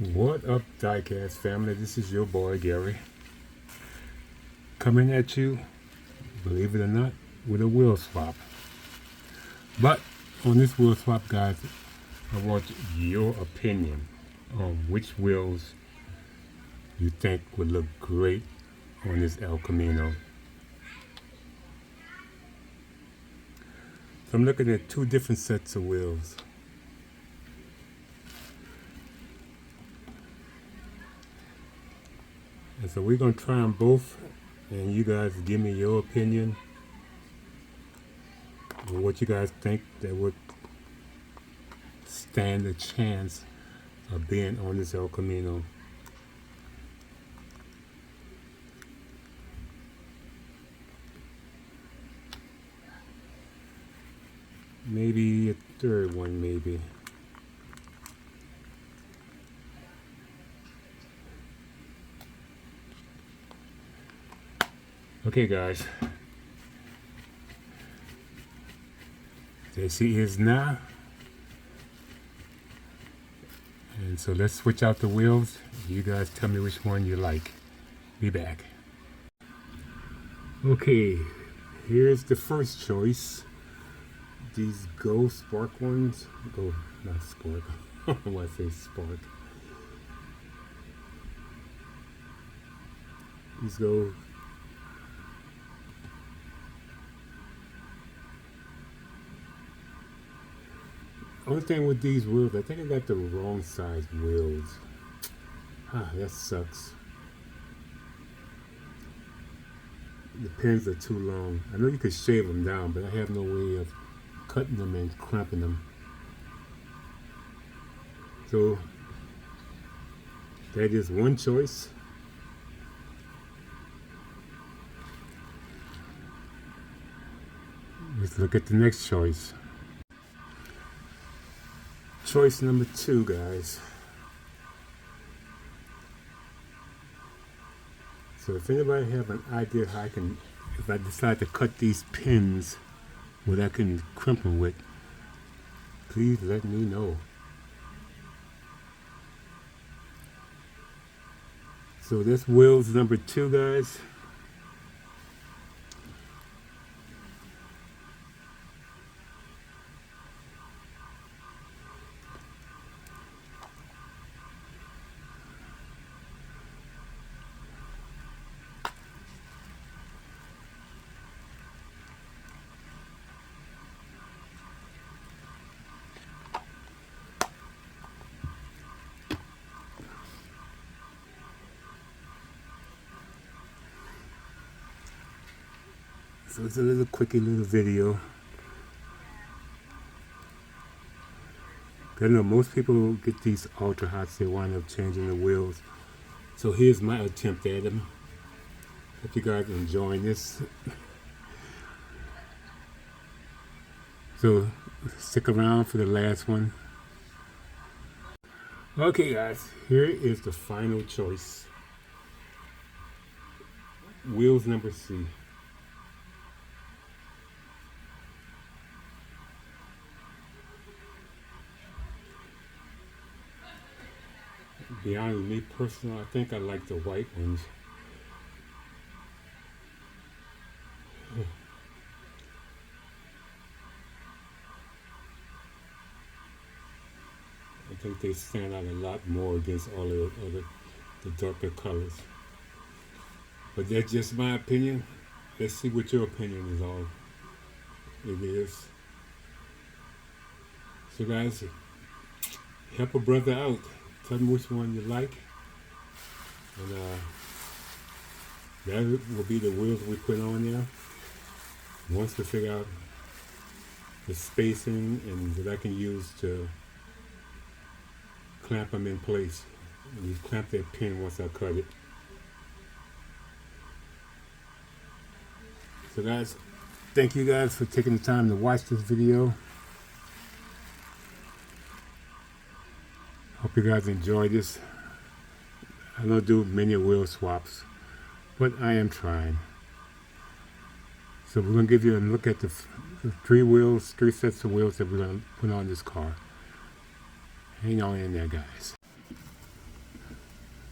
What up, Diecast family? This is your boy Gary, coming at you, believe it or not, with a wheel swap. But on this wheel swap, guys, I want your opinion on which wheels you think would look great on this El Camino. So I'm looking at two different sets of wheels. And so we're going to try them both, and you guys give me your opinion on what you guys think that would stand a chance of being on this El Camino. Maybe a third one, maybe. Okay, guys. There she is now. And so let's switch out the wheels. You guys tell me which one you like. Be back. Okay, here's the first choice. These Go Spark ones. Go, not Spark. I don't know why I say Spark. These Go. Only thing with these wheels, I think I got the wrong size wheels. That sucks. The pins are too long. I know you could shave them down, but I have no way of cutting them and clamping them. So that is one choice. Let's look at the next choice. Choice number 2, guys. So if anybody have an idea how I can, if I decide to cut these pins, what I can crimp them with, please let me know. So this wheel's number 2, guys. So it's a little quickie little video. I know most people get these ultra hots, they wind up changing the wheels. So here's my attempt at them. Hope you guys are enjoying this. So stick around for the last one. Okay, guys, here is the final choice. Wheels number C. Beyond me personally, I think I like the white ones. I think they stand out a lot more against all the other, the darker colors. But that's just my opinion. Let's see what your opinion is on it is. So guys, help a brother out. Tell me which one you like, and that will be the wheels we put on there. Once we figure out the spacing and that I can use to clamp them in place. And you clamp that pin once I cut it. So guys, thank you guys for taking the time to watch this video. Hope you guys enjoy this. I don't do many wheel swaps, but I am trying. So we're going to give you a look at the 3 sets of wheels that we're going to put on this car. Hang on in there, guys.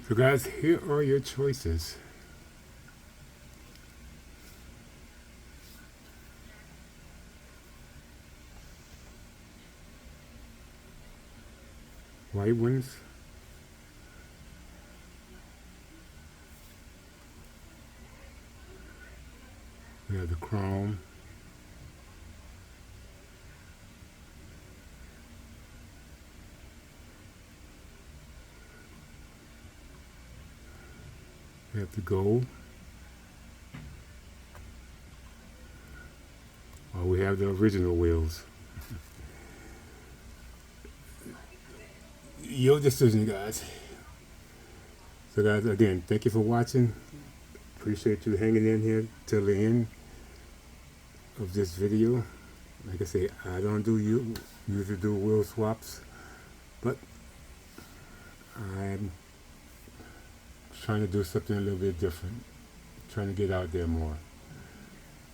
So guys, here are your choices. White ones. We have the chrome. We have the gold. Or we have the original wheels. Your decision, guys. So guys, again, thank you for watching. Appreciate you hanging in here till the end of this video. Like I say, I don't usually do wheel swaps, but I'm trying to do something a little bit different. Trying to get out there more.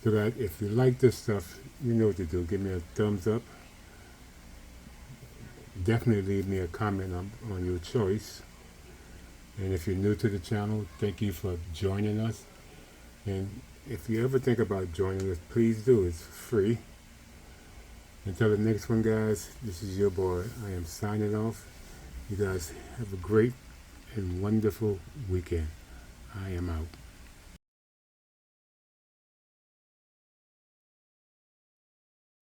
So guys, if you like this stuff, you know what to do. Give me a thumbs up. Definitely leave me a comment on your choice. And if you're new to the channel, thank you for joining us. And if you ever think about joining us, please do. It's free. Until the next one, guys, this is your boy. I am signing off. You guys have a great and wonderful weekend. I am out.